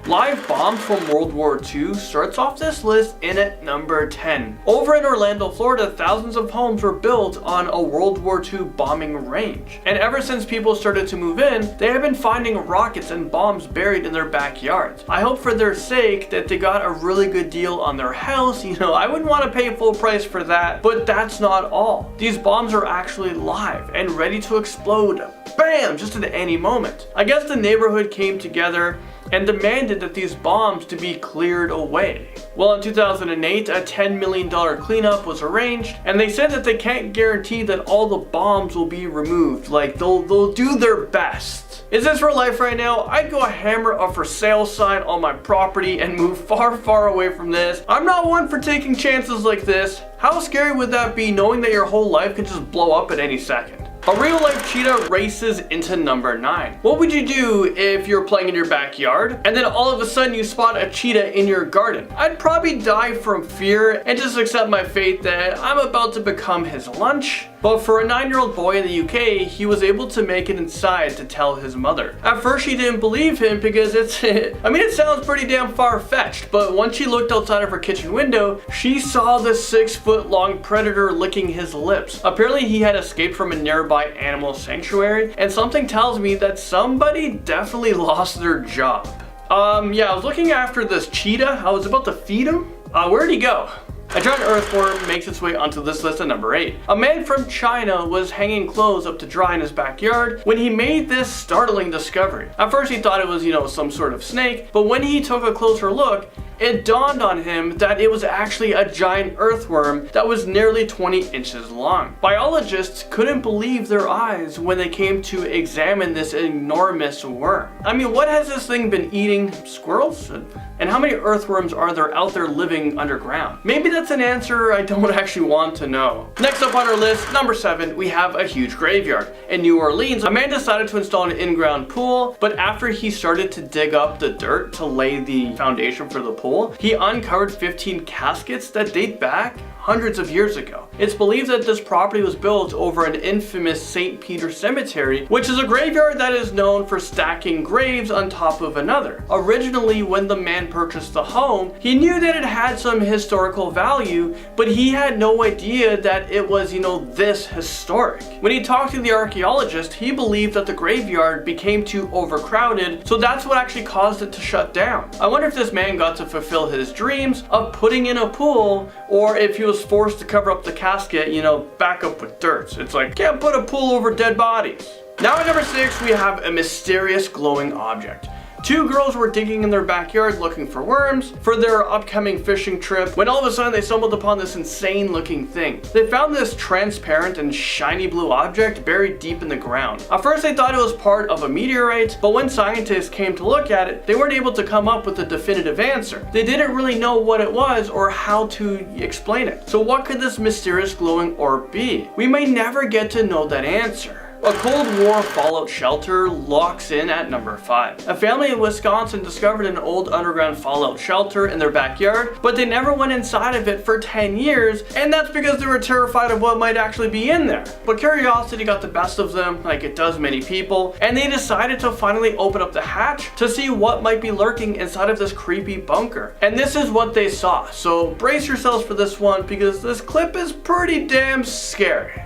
Live bombs from World War II starts off this list in at number 10. Over in Orlando, Florida, thousands of homes were built on a World War II bombing range. And ever since people started to move in, they have been finding rockets and bombs buried in their backyards. I hope for their sake that they got a really good deal on their house. I wouldn't want to pay full price for that, but that's not all. These bombs are actually live and ready to explode. Bam! Just at any moment. I guess the neighborhood came together and demanded that these bombs to be cleared away. Well, in 2008, a $10 million cleanup was arranged, and they said that they can't guarantee that all the bombs will be removed. Like, they'll do their best. Is this real life right now? I'd go hammer a for sale sign on my property and move far, far away from this. I'm not one for taking chances like this. How scary would that be, knowing that your whole life could just blow up at any second? A real life cheetah races into number 9. What would you do if you're playing in your backyard and then all of a sudden you spot a cheetah in your garden? I'd probably die from fear and just accept my fate that I'm about to become his lunch. But for a 9-year-old boy in the UK, he was able to make it inside to tell his mother. At first she didn't believe him because it sounds pretty damn far-fetched, but once she looked outside of her kitchen window, she saw the 6-foot-long predator licking his lips. Apparently he had escaped from a nearby animal sanctuary, and something tells me that somebody definitely lost their job. Yeah, I was looking after this cheetah. I was about to feed him. Where'd he go? A giant earthworm makes its way onto this list at number 8. A man from China was hanging clothes up to dry in his backyard when he made this startling discovery. At first he thought it was, some sort of snake, but when he took a closer look, it dawned on him that it was actually a giant earthworm that was nearly 20 inches long. Biologists couldn't believe their eyes when they came to examine this enormous worm. What has this thing been eating? Squirrels? And how many earthworms are there out there living underground? Maybe that's an answer I don't actually want to know. Next up on our list, number 7, we have a huge graveyard. In New Orleans, a man decided to install an in-ground pool, but after he started to dig up the dirt to lay the foundation for the pool, he uncovered 15 caskets that date back hundreds of years ago. It's believed that this property was built over an infamous St. Peter Cemetery, which is a graveyard that is known for stacking graves on top of another. Originally, when the man purchased the home, he knew that it had some historical value, but he had no idea that it was, this historic. When he talked to the archaeologist, he believed that the graveyard became too overcrowded, so that's what actually caused it to shut down. I wonder if this man got to fulfill his dreams of putting in a pool, or if he was forced to cover up the casket, back up with dirt. It's like, can't put a pool over dead bodies. Now at number 6, we have a mysterious glowing object. 2 girls were digging in their backyard looking for worms for their upcoming fishing trip when all of a sudden they stumbled upon this insane looking thing. They found this transparent and shiny blue object buried deep in the ground. At first they thought it was part of a meteorite, but when scientists came to look at it, they weren't able to come up with a definitive answer. They didn't really know what it was or how to explain it. So what could this mysterious glowing orb be? We may never get to know that answer. A Cold War fallout shelter locks in at number 5. A family in Wisconsin discovered an old underground fallout shelter in their backyard, but they never went inside of it for 10 years, and that's because they were terrified of what might actually be in there. But curiosity got the best of them, like it does many people, and they decided to finally open up the hatch to see what might be lurking inside of this creepy bunker. And this is what they saw, so brace yourselves for this one because this clip is pretty damn scary.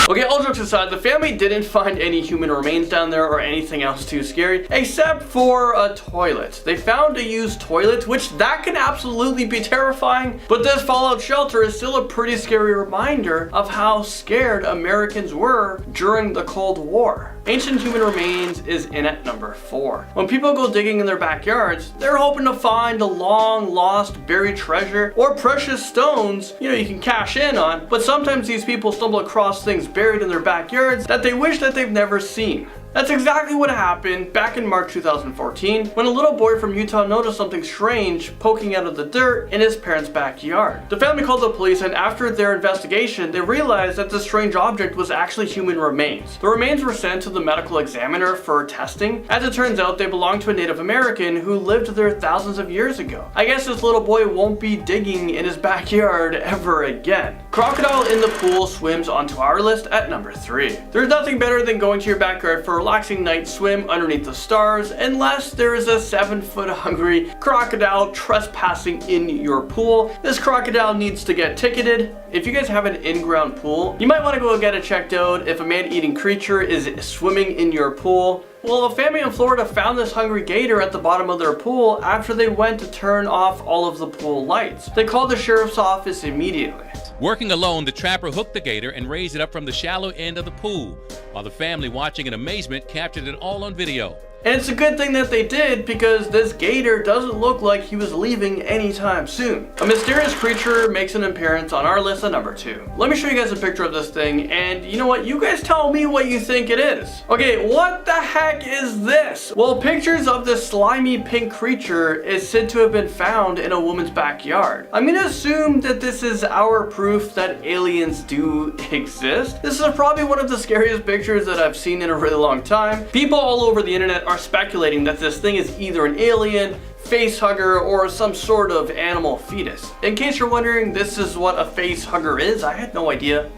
Okay, all jokes aside, the family didn't find any human remains down there or anything else too scary, except for a toilet. They found a used toilet, which that can absolutely be terrifying, but this fallout shelter is still a pretty scary reminder of how scared Americans were during the Cold War. Ancient human remains is in at number 4. When people go digging in their backyards, they're hoping to find a long lost buried treasure or precious stones, you can cash in on, but sometimes these people stumble across things buried in their backyards that they wish that they've never seen. That's exactly what happened back in March 2014 when a little boy from Utah noticed something strange poking out of the dirt in his parents' backyard. The family called the police, and after their investigation, they realized that this strange object was actually human remains. The remains were sent to the medical examiner for testing. As it turns out, they belonged to a Native American who lived there thousands of years ago. I guess this little boy won't be digging in his backyard ever again. Crocodile in the pool swims onto our list at number 3. There's nothing better than going to your backyard for relaxing night's swim underneath the stars unless there is a 7-foot hungry crocodile trespassing in your pool. This crocodile needs to get ticketed. If you guys have an in-ground pool, you might want to go get it checked out if a man-eating creature is swimming in your pool. Well, a family in Florida found this hungry gator at the bottom of their pool after they went to turn off all of the pool lights. They called the sheriff's office immediately. Working alone, the trapper hooked the gator and raised it up from the shallow end of the pool, while the family, watching in amazement, captured it all on video. And it's a good thing that they did, because this gator doesn't look like he was leaving anytime soon. A mysterious creature makes an appearance on our list at number 2. Let me show you guys a picture of this thing, and you know what? You guys tell me what you think it is. Okay, what the heck is this? Well, pictures of this slimy pink creature is said to have been found in a woman's backyard. I'm gonna assume that this is our proof that aliens do exist. This is probably one of the scariest pictures that I've seen in a really long time. People all over the internet are speculating that this thing is either an alien, face hugger, or some sort of animal fetus. In case you're wondering, this is what a face hugger is. I had no idea.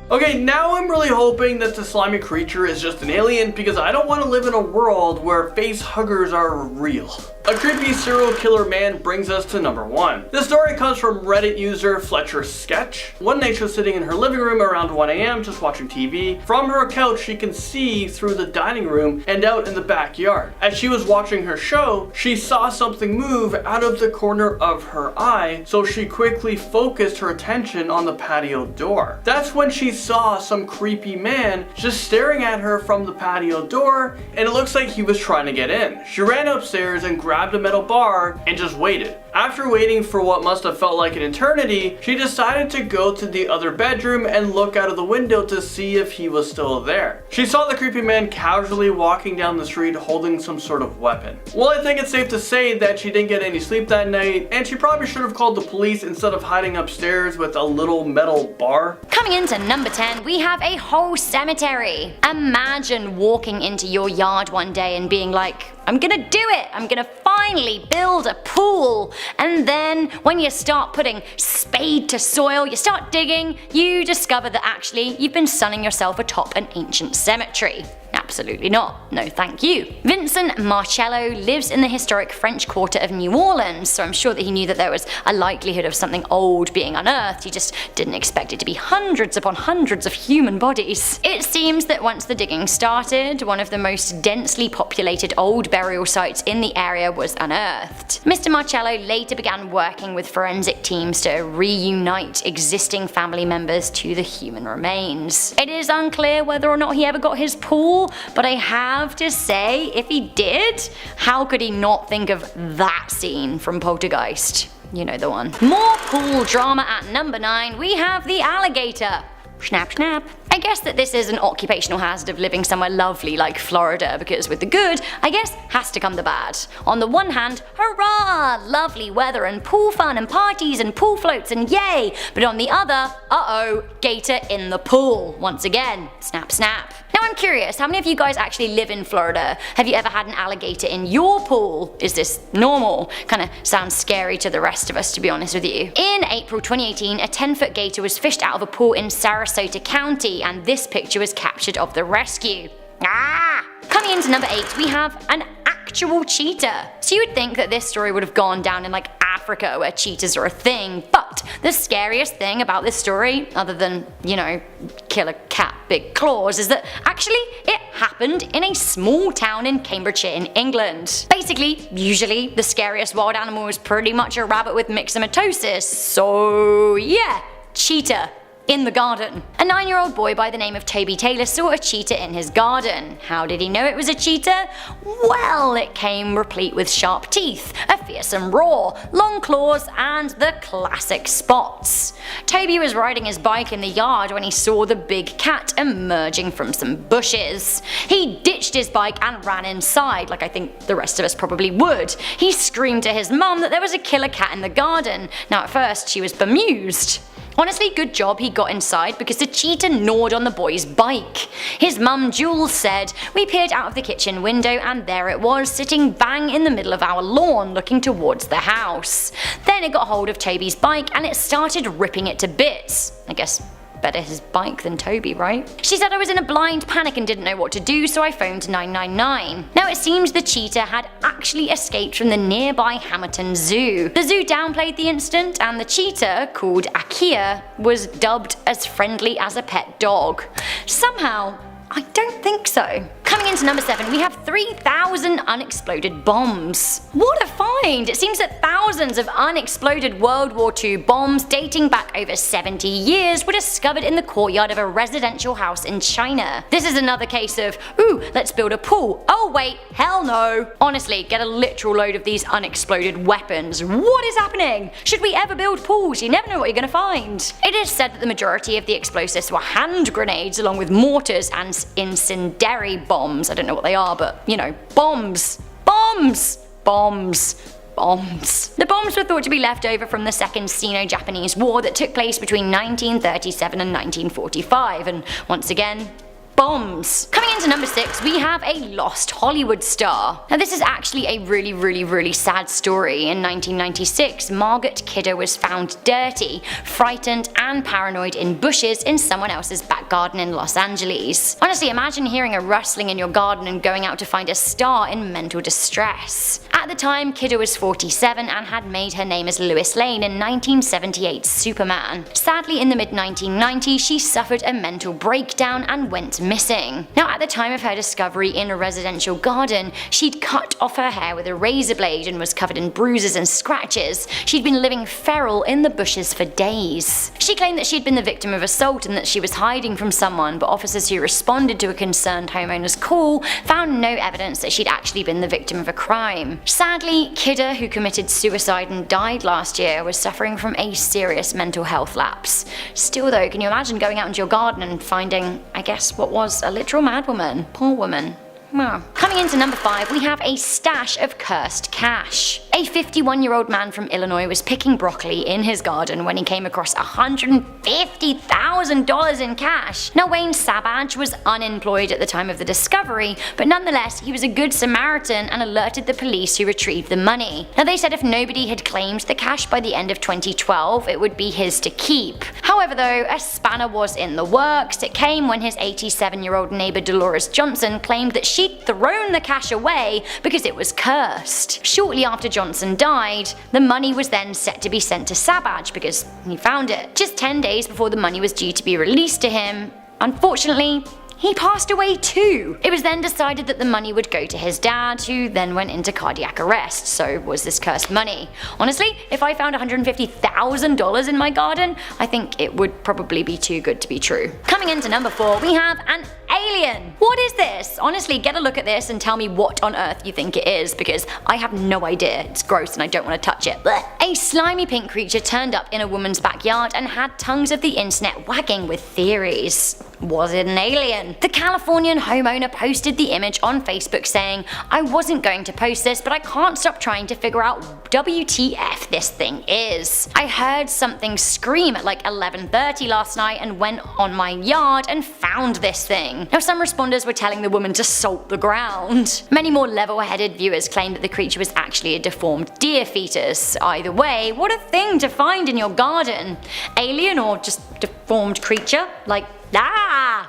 Okay, now I'm really hoping that the slimy creature is just an alien, because I don't want to live in a world where face huggers are real. A creepy serial killer man brings us to number 1. This story comes from Reddit user Fletcher Sketch. One night she was sitting in her living room around 1 a.m. just watching TV. From her couch she can see through the dining room and out in the backyard. As she was watching her show, she saw something move out of the corner of her eye, so she quickly focused her attention on the patio door. That's when she saw some creepy man just staring at her from the patio door, and it looks like he was trying to get in. She ran upstairs and grabbed a metal bar and just waited. After waiting for what must have felt like an eternity, she decided to go to the other bedroom and look out of the window to see if he was still there. She saw the creepy man casually walking down the street holding some sort of weapon. Well, I think it's safe to say that she didn't get any sleep that night, and she probably should have called the police instead of hiding upstairs with a little metal bar. Coming into number 10, we have a whole cemetery. Imagine walking into your yard one day and being like, I'm gonna do it! I'm gonna finally build a pool! And then when you start putting spade to soil, you start digging, you discover that actually you've been sunning yourself atop an ancient cemetery. Absolutely not. No thank you. Vincent Marcello lives in the historic French Quarter of New Orleans, so I'm sure that he knew that there was a likelihood of something old being unearthed. He just didn't expect it to be hundreds upon hundreds of human bodies. It seems that once the digging started, one of the most densely populated old burial sites in the area was unearthed. Mr. Marcello later began working with forensic teams to reunite existing family members to the human remains. It is unclear whether or not he ever got his pool, but I have to say, if he did, how could he not think of that scene from Poltergeist? You know the one. More pool drama at number 9, we have the alligator. Snap, snap. I guess that this is an occupational hazard of living somewhere lovely like Florida, because with the good, I guess, has to come the bad. On the one hand, hurrah! Lovely weather and pool fun and parties and pool floats and yay! But on the other, uh-oh, gator in the pool. Once again, snap, snap. Now I'm curious, how many of you guys actually live in Florida? Have you ever had an alligator in your pool? Is this normal? Kinda sounds scary to the rest of us, to be honest with you. In April 2018, a 10-foot gator was fished out of a pool in Sarasota County, and this picture was captured of the rescue. Ah! Coming into number 8, we have an actual cheetah. So you would think that this story would have gone down in like Africa where cheetahs are a thing, but the scariest thing about this story, other than, you know, kill a cat, big claws, is that actually it happened in a small town in Cambridgeshire in England. Basically, usually the scariest wild animal is pretty much a rabbit with myxomatosis, so yeah, cheetah. In the garden. A 9-year-old boy by the name of Toby Taylor saw a cheetah in his garden. How did he know it was a cheetah? Well, it came replete with sharp teeth, a fearsome roar, long claws, and the classic spots. Toby was riding his bike in the yard when he saw the big cat emerging from some bushes. He ditched his bike and ran inside, like I think the rest of us probably would. He screamed to his mum that there was a killer cat in the garden. Now at first she was bemused. Honestly, good job he got inside because the cheetah gnawed on the boy's bike. His mum Jules said, "We peered out of the kitchen window and there it was, sitting bang in the middle of our lawn looking towards the house. Then it got hold of Toby's bike and it started ripping it to bits." I guess better his bike than Toby, right? She said, I was in a blind panic and didn't know what to do, so I phoned 999. Now it seems the cheetah had actually escaped from the nearby Hamerton Zoo. The zoo downplayed the incident, and the cheetah, called Akia, was dubbed as friendly as a pet dog. Somehow, I don't think so. Coming into number 7, we have 3,000 unexploded bombs. What a find! It seems that thousands of unexploded World War II bombs dating back over 70 years were discovered in the courtyard of a residential house in China. This is another case of, ooh, let's build a pool. Oh wait, hell no. Honestly, get a literal load of these unexploded weapons. What is happening? Should we ever build pools? You never know what you're gonna find. It is said that the majority of the explosives were hand grenades along with mortars and incendiary bombs. I don't know what they are, but you know, bombs. Bombs! Bombs. Bombs. The bombs were thought to be left over from the Second Sino-Japanese War that took place between 1937 and 1945, and once again, bombs. Coming into number 6, we have a lost Hollywood star. Now this is actually a really sad story. In 1996, Margot Kidder was found dirty, frightened and paranoid in bushes in someone else's back garden in Los Angeles. Honestly, imagine hearing a rustling in your garden and going out to find a star in mental distress. At the time, Kidder was 47 and had made her name as Lois Lane in 1978's Superman. Sadly, in the mid-1990s, she suffered a mental breakdown and went missing. Now at the time of her discovery in a residential garden, she'd cut off her hair with a razor blade and was covered in bruises and scratches. She'd been living feral in the bushes for days. She claimed that she'd been the victim of assault and that she was hiding from someone, but officers who responded to a concerned homeowner's call found no evidence that she'd actually been the victim of a crime. Sadly, Kidder, who committed suicide and died last year, was suffering from a serious mental health lapse. Still though, can you imagine going out into your garden and finding, I guess, what was a literal madwoman? Poor woman. Wow. Coming into number 5, we have a stash of cursed cash. A 51-year-old man from Illinois was picking broccoli in his garden when he came across $150,000 in cash. Now Wayne Sabaj was unemployed at the time of the discovery, but nonetheless he was a good Samaritan and alerted the police who retrieved the money. Now they said if nobody had claimed the cash by the end of 2012, it would be his to keep. However though, a spanner was in the works. It came when his 87-year-old neighbor Dolores Johnson claimed that she'd thrown the cash away because it was cursed. Shortly after Johnson died, the money was then set to be sent to Sabaj because he found it. Just 10 days before the money was due to be released to him, unfortunately, he passed away too. It was then decided that the money would go to his dad, who then went into cardiac arrest. So was this cursed money? Honestly, if I found $150,000 in my garden, I think it would probably be too good to be true. Coming into number 4, we have an alien. What is this? Honestly, get a look at this and tell me what on earth you think it is, because I have no idea. It's gross and I don't want to touch it. Blech. A slimy pink creature turned up in a woman's backyard and had tongues of the internet wagging with theories. Was it an alien? The Californian homeowner posted the image on Facebook saying, I wasn't going to post this, but I can't stop trying to figure out WTF this thing is. I heard something scream at like 11:30 last night and went on my yard and found this thing. Now some responders were telling the woman to salt the ground. Many more level-headed viewers claimed that the creature was actually a deformed deer fetus. Either way, what a thing to find in your garden. Alien or just deformed creature? Like,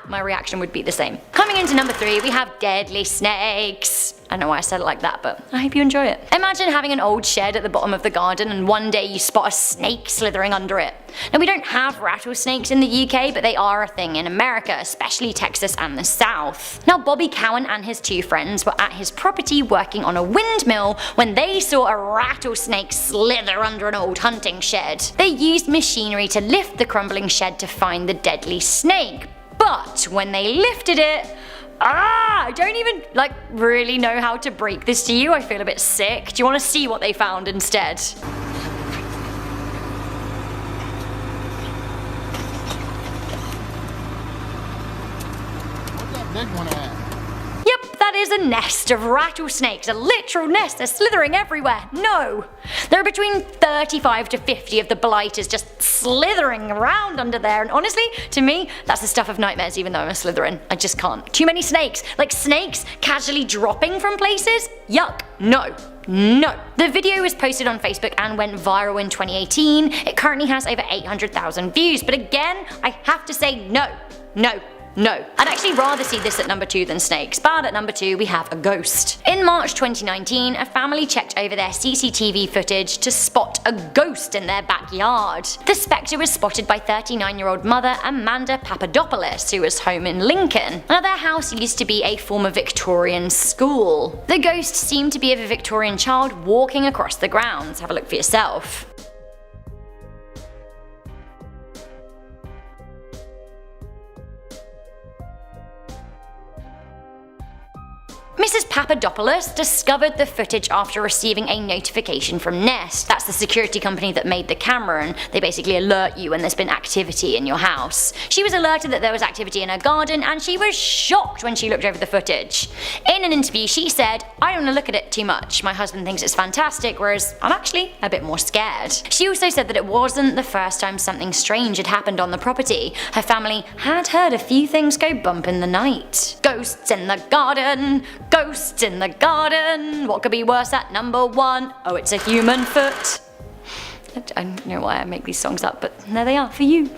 my reaction would be the same. Coming into number 3, we have deadly snakes. I don't know why I said it like that, but I hope you enjoy it. Imagine having an old shed at the bottom of the garden and one day you spot a snake slithering under it. Now we don't have rattlesnakes in the UK, but they are a thing in America, especially Texas and the South. Now Bobby Cowan and his 2 friends were at his property working on a windmill when they saw a rattlesnake slither under an old hunting shed. They used machinery to lift the crumbling shed to find the deadly snake, but when they lifted it, I don't even really know how to break this to you. I feel a bit sick. Do you want to see what they found instead? What's that big one at? Yep, that that is a nest of rattlesnakes, a literal nest. They're slithering everywhere. No. There are between 35 to 50 of the blighters just slithering around under there, and honestly, to me, that's the stuff of nightmares even though I'm a Slytherin. I just can't. Too many snakes. Like snakes casually dropping from places? Yuck. No. No. The video was posted on Facebook and went viral in 2018. It currently has over 800,000 views, but again, I have to say no. No. No. I'd actually rather see this at number 2 than snakes, but at number 2 we have a ghost. In March 2019, a family checked over their CCTV footage to spot a ghost in their backyard. The spectre was spotted by 39-year-old mother Amanda Papadopoulos, who was home in Lincoln. Now, their house used to be a former Victorian school. The ghost seemed to be of a Victorian child walking across the grounds. Have a look for yourself. Mrs. Papadopoulos discovered the footage after receiving a notification from Nest. That's the security company that made the camera, and they basically alert you when there's been activity in your house. She was alerted that there was activity in her garden, and she was shocked when she looked over the footage. In an interview, she said, "I don't want to look at it too much. My husband thinks it's fantastic, whereas I'm actually a bit more scared." She also said that it wasn't the first time something strange had happened on the property. Her family had heard a few things go bump in the night. Ghosts in the garden. Ghosts in the garden. What could be worse at number 1? Oh, it's a human foot. I don't know why I make these songs up, but there they are for you.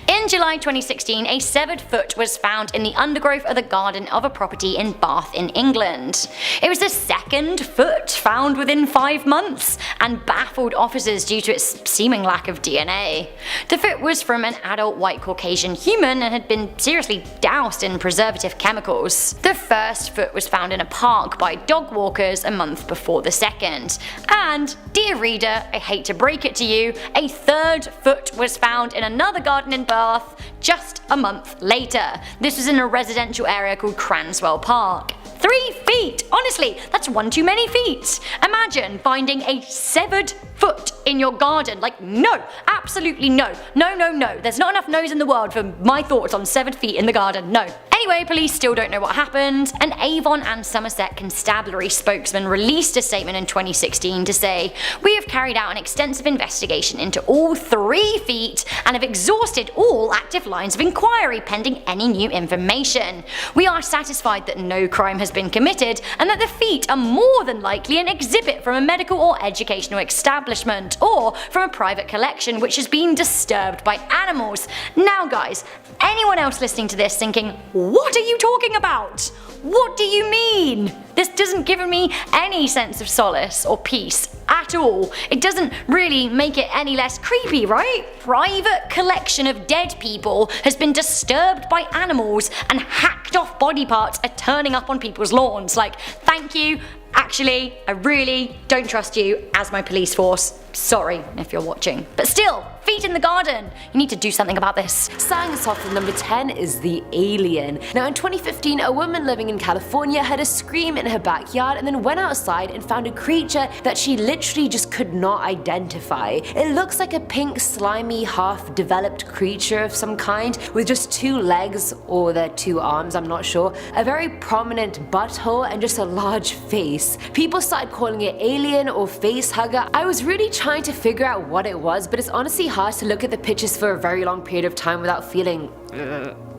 In July 2016, a severed foot was found in the undergrowth of the garden of a property in Bath in England. It was the second foot found within 5 months, and baffled officers due to its seeming lack of DNA. The foot was from an adult white Caucasian human and had been seriously doused in preservative chemicals. The first foot was found in a park by dog walkers a month before the second. And, dear reader, I hate to break it to you, a third foot was found in another garden in Bath just a month later. This was in a residential area called Cranswell Park. 3 feet! Honestly, that's one too many feet. Imagine finding a severed foot in your garden. Like, no, absolutely no. No, no, no. There's not enough no's in the world for my thoughts on severed feet in the garden. No. Anyway, police still don't know what happened. An Avon and Somerset constabulary spokesman released a statement in 2016 to say, "We have carried out an extensive investigation into all 3 feet and have exhausted all active lines of inquiry pending any new information. We are satisfied that no crime has been committed and that the feet are more than likely an exhibit from a medical or educational establishment or from a private collection which has been disturbed by animals." Now guys, anyone else listening to this thinking, what are you talking about? What do you mean? This doesn't give me any sense of solace or peace at all. It doesn't really make it any less creepy, right? Private collection of dead people has been disturbed by animals and hacked off body parts are turning up on people's lawns. Like, thank you. Actually, I really don't trust you as my police force. Sorry if you're watching. But still, feet in the garden. You need to do something about this. Starting us off with number 10 is the alien. Now in 2015, a woman living in California heard a scream in her backyard and then went outside and found a creature that she literally just could not identify. It looks like a pink, slimy, half-developed creature of some kind with just 2 legs, or their 2 arms, I'm not sure, a very prominent butthole and just a large face. People started calling it alien or face hugger. I was really trying to figure out what it was, but it's honestly hard to look at the pictures for a very long period of time without feeling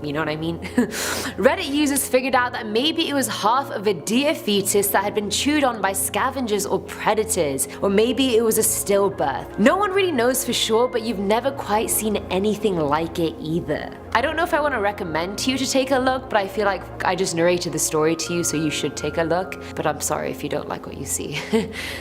you know what I mean? Reddit users figured out that maybe it was half of a deer fetus that had been chewed on by scavengers or predators, or maybe it was a stillbirth. No one really knows for sure, but you've never quite seen anything like it either. I don't know if I want to recommend to you to take a look, but I feel like I just narrated the story to you, so you should take a look, but I'm sorry if you don't like what you see.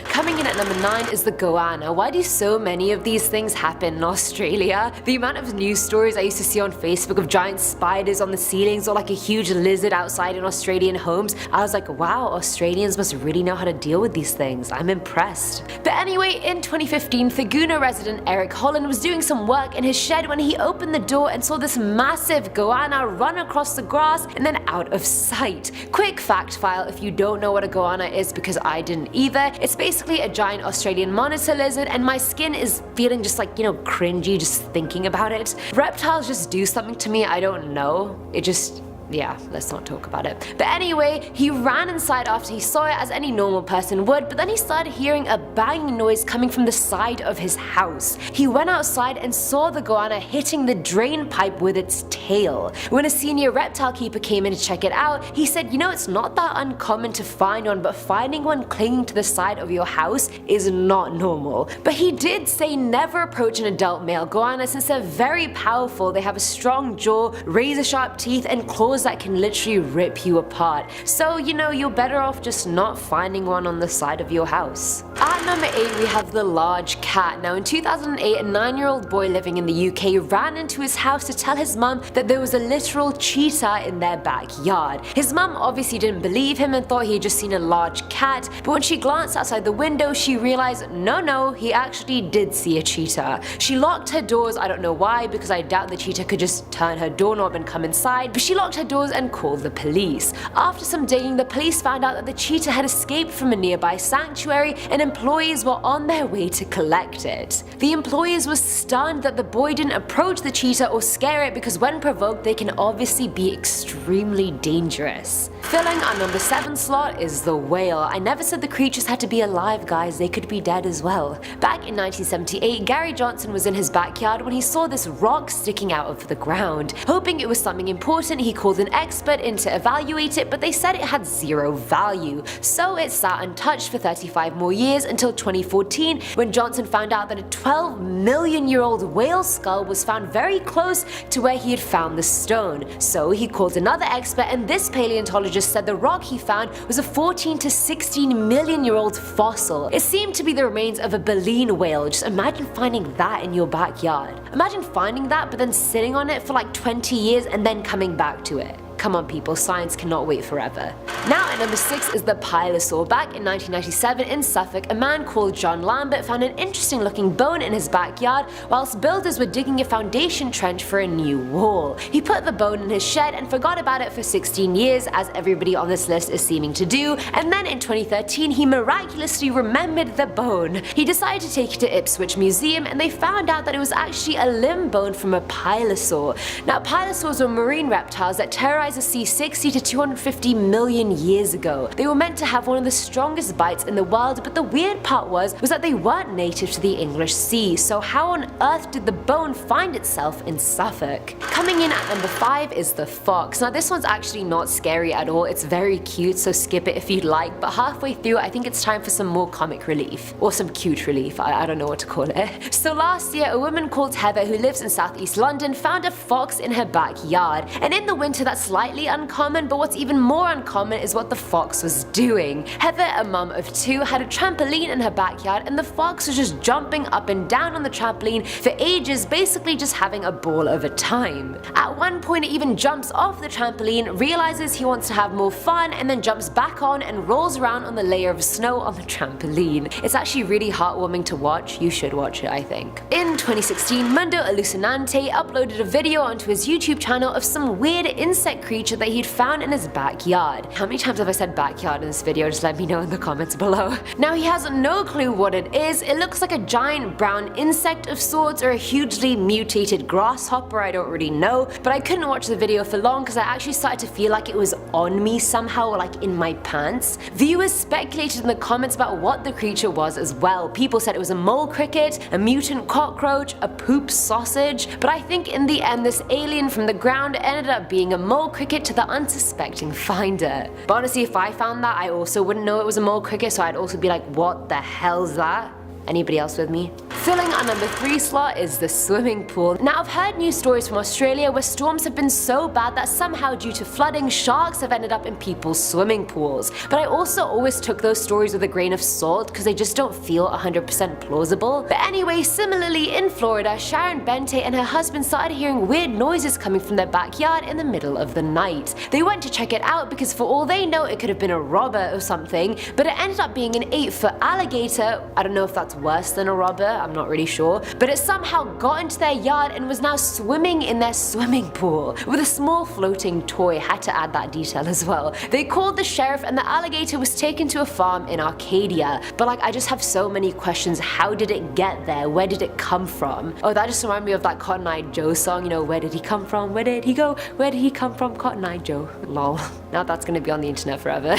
Coming in at number 9 is the goanna. Why do so many of these things happen in Australia? The amount of news stories I used to see on Facebook of giant spiders on the ceilings or like a huge lizard outside in Australian homes, I was like, wow, Australians must really know how to deal with these things. I'm impressed. But anyway, in 2015, Thaguna resident Eric Holland was doing some work in his shed when he opened the door and saw this massive goanna run across the grass and then out of sight. Quick fact file if you don't know what a goanna is, because I didn't either. It's basically a giant Australian monitor lizard, and my skin is feeling just like, you know, cringy just thinking about it. Reptiles just do something to me, I don't know. It just yeah, let's not talk about it. But anyway, he ran inside after he saw it as any normal person would, but then he started hearing a banging noise coming from the side of his house. He went outside and saw the goanna hitting the drain pipe with its tail. When a senior reptile keeper came in to check it out, he said, you know, it's not that uncommon to find one, but finding one clinging to the side of your house is not normal. But he did say never approach an adult male goanna since they're very powerful. They have a strong jaw, razor sharp teeth, and claws that can literally rip you apart. So, you know, you're better off just not finding one on the side of your house. At number 8 we have the large cat. Now in 2008, a 9-year-old boy living in the UK ran into his house to tell his mum that there was a literal cheetah in their backyard. His mum obviously didn't believe him and thought he had just seen a large cat, but when she glanced outside the window she realized no, he actually did see a cheetah. She locked her doors, I don't know why, because I doubt the cheetah could just turn her doorknob and come inside, but she locked her doors and called the police. After some digging, the police found out that the cheetah had escaped from a nearby sanctuary and employees were on their way to collect it. The employees were stunned that the boy didn't approach the cheetah or scare it because when provoked they can obviously be extremely dangerous. Filling our number 7 slot is the whale. I never said the creatures had to be alive, guys, they could be dead as well. Back in 1978, Gary Johnson was in his backyard when he saw this rock sticking out of the ground. Hoping it was something important, he called an expert in to evaluate it, but they said it had zero value. So it sat untouched for 35 more years until 2014 when Johnson found out that a 12-million-year-old whale skull was found very close to where he had found the stone. So he called another expert and this paleontologist said the rock he found was a 14 to 16 million-year-old fossil. It seemed to be the remains of a baleen whale. Just imagine finding that in your backyard. Imagine finding that but then sitting on it for like 20 years and then coming back to it. Come on people, science cannot wait forever. Now at number 6 is the pilosaur. Back in 1997 in Suffolk, a man called John Lambert found an interesting looking bone in his backyard whilst builders were digging a foundation trench for a new wall. He put the bone in his shed and forgot about it for 16 years, as everybody on this list is seeming to do, and then in 2013 he miraculously remembered the bone. He decided to take it to Ipswich Museum and they found out that it was actually a limb bone from a pilosaur. Now pilosaurs were marine reptiles that terrorized the sea 60 to 250 million years ago. They were meant to have one of the strongest bites in the world, but the weird part was that they weren't native to the English Sea, so how on earth did the bone find itself in Suffolk? Coming in at number 5 is the fox. Now this one's actually not scary at all, it's very cute, so skip it if you'd like, but halfway through I think it's time for some more comic relief. Or some cute relief, I don't know what to call it. So last year a woman called Heather who lives in southeast London found a fox in her backyard, and in the winter that's slightly uncommon, but what's even more uncommon is what the fox was doing. Heather, a mum of 2, had a trampoline in her backyard and the fox was just jumping up and down on the trampoline for ages, basically just having a ball of a time. At one point it even jumps off the trampoline, realizes he wants to have more fun, and then jumps back on and rolls around on the layer of snow on the trampoline. It's actually really heartwarming to watch, you should watch it I think. In 2016, Mundo Alucinante uploaded a video onto his YouTube channel of some weird insect creature that he'd found in his backyard. How many times have I said backyard in this video? Just let me know in the comments below. Now he has no clue what it is. It looks like a giant brown insect of sorts or a hugely mutated grasshopper, I don't really know, but I couldn't watch the video for long because I actually started to feel like it was on me somehow, like in my pants. Viewers speculated in the comments about what the creature was as well. People said it was a mole cricket, a mutant cockroach, a poop sausage, but I think in the end this alien from the ground ended up being a mole cricket to the unsuspecting finder. But honestly, if I found that, I also wouldn't know it was a mole cricket, so I'd also be like, what the hell's that? Anybody else with me? Filling our number 3 slot is the swimming pool. Now I've heard news stories from Australia where storms have been so bad that somehow due to flooding, sharks have ended up in people's swimming pools. But I also always took those stories with a grain of salt because they just don't feel 100% plausible. But anyway, similarly in Florida, Sharon Bente and her husband started hearing weird noises coming from their backyard in the middle of the night. They went to check it out because for all they know it could have been a robber or something, but it ended up being an 8-foot alligator. I don't know if that's worse than a robber, I'm I'm not really sure, but it somehow got into their yard and was now swimming in their swimming pool with a small floating toy. Had to add that detail as well. They called the sheriff and the alligator was taken to a farm in Arcadia. But like, I just have so many questions. How did it get there? Where did it come from? Oh, that just reminded me of that Cotton Eye Joe song, you know, where did he come from? Where did he go? Where did he come from? Cotton Eye Joe. Lol. Now that's gonna be on the internet forever.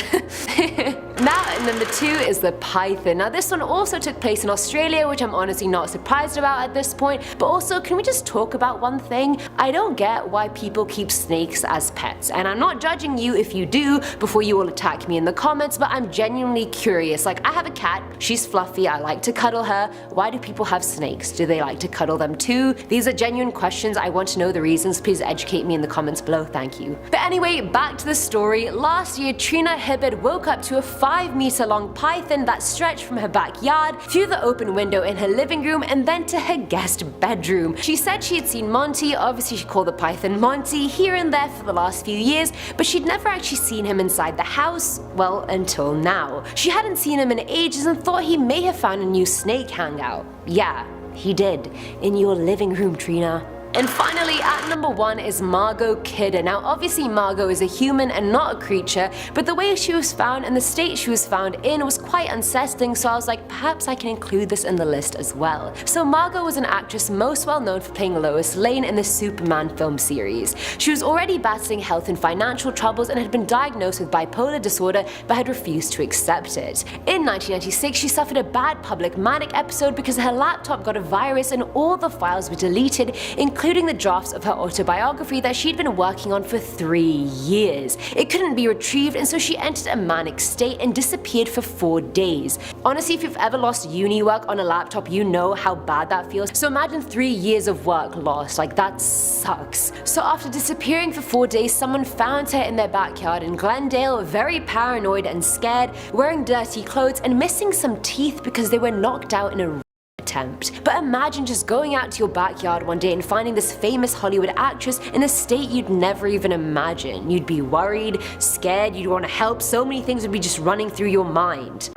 Now, and number 2 is the python. Now this one also took place in Australia, which I'm honestly not surprised about at this point, but also can we just talk about one thing? I don't get why people keep snakes as pets, and I'm not judging you if you do before you all attack me in the comments, but I'm genuinely curious. Like, I have a cat, she's fluffy, I like to cuddle her. Why do people have snakes? Do they like to cuddle them too? These are genuine questions. I want to know the reasons. Please educate me in the comments below, thank you. But anyway, back to the story. Last year, Trina Hibbard woke up to a 5-meter long python that stretched from her backyard through the open window in her living room and then to her guest bedroom. She said she had seen Monty, obviously she called the python Monty, here and there for the last few years, but she'd never actually seen him inside the house, well, until now. She hadn't seen him in ages and thought he may have found a new snake hangout. Yeah, he did. In your living room, Trina. And finally, at number 1 is Margot Kidder. Now obviously Margot is a human and not a creature, but the way she was found and the state she was found in was quite unsettling, so I was like, perhaps I can include this in the list as well. So Margot was an actress most well known for playing Lois Lane in the Superman film series. She was already battling health and financial troubles and had been diagnosed with bipolar disorder but had refused to accept it. In 1996, she suffered a bad public manic episode because her laptop got a virus and all the files were deleted, including the drafts of her autobiography that she'd been working on for 3 years. It couldn't be retrieved, and so she entered a manic state and disappeared for 4 days. Honestly, if you've ever lost uni work on a laptop, you know how bad that feels. So imagine 3 years of work lost, like that sucks. So after disappearing for 4 days, someone found her in their backyard in Glendale, very paranoid and scared, wearing dirty clothes and missing some teeth because they were knocked out in a attempt. But imagine just going out to your backyard one day and finding this famous Hollywood actress in a state you'd never even imagine. You'd be worried, scared, you'd want to help, so many things would be just running through your mind.